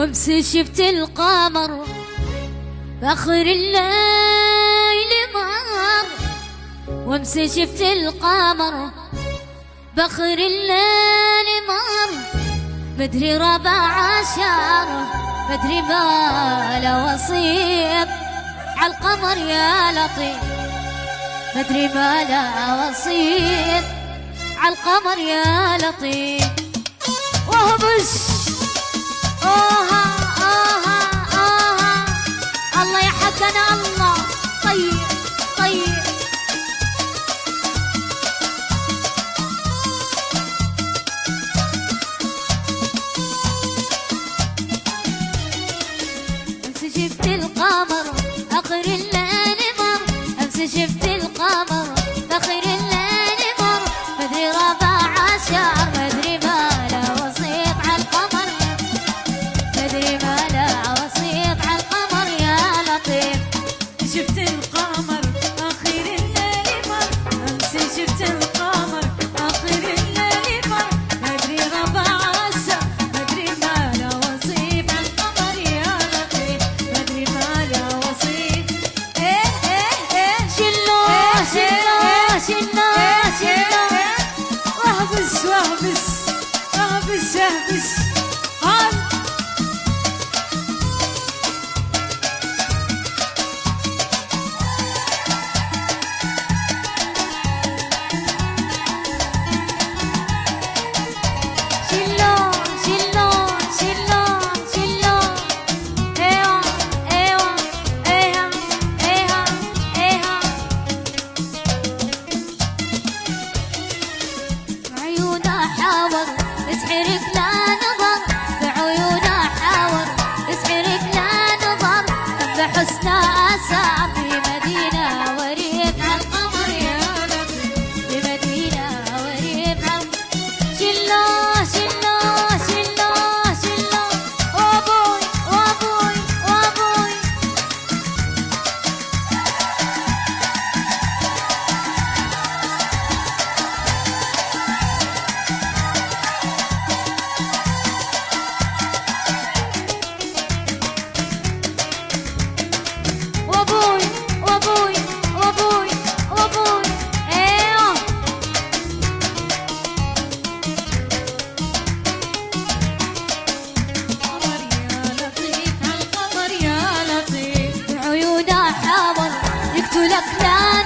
وامس شفت القمر باخر الليل مر، وامس شفت القمر باخر الليل مر، مدري ربع عشر مدري ما له وصيف عالقمر يا لطيف، مدري ما له وصيف عالقمر يا لطيف. وهبش اوها اوها اوها الله يا حقنا الله طيب طيب. امس شفت القمر اخر الليل مر، امس شفت القمر اخر الليل مر، مدري ربع عشر مدري ما له وصيف عالقمر، مدري ما له وصيف عالقمر يا لطيف. شفت القمر آخر الليل مر، أمس شفت القمر آخر الليل مر، مدري ربع عشر مدري ما له وصيف عالقمر يا لطيف، مدري ما له وصيف. إيه إيه إيه شلو شلو شلو شلو واهبس واهبس واهبس اهبس هان. شلو شلو شلو شلو ايوه ايوه ايها ايها ايها. بعيونه حاور اسحرك لا نظر، بعيونه حاور اسحرك لا نظر، بحسنى اسعى في مدينه وريف عالقمر يا لطيف، في مدينه وريف عالقمر. شلو شلو شلو شلو وابوي وابوي وابوي. وابوي وابوي وابوي وابوي ايوه. قمر يا لطيف عالقمر يا لطيف. بعيونه حاول يقتلك لا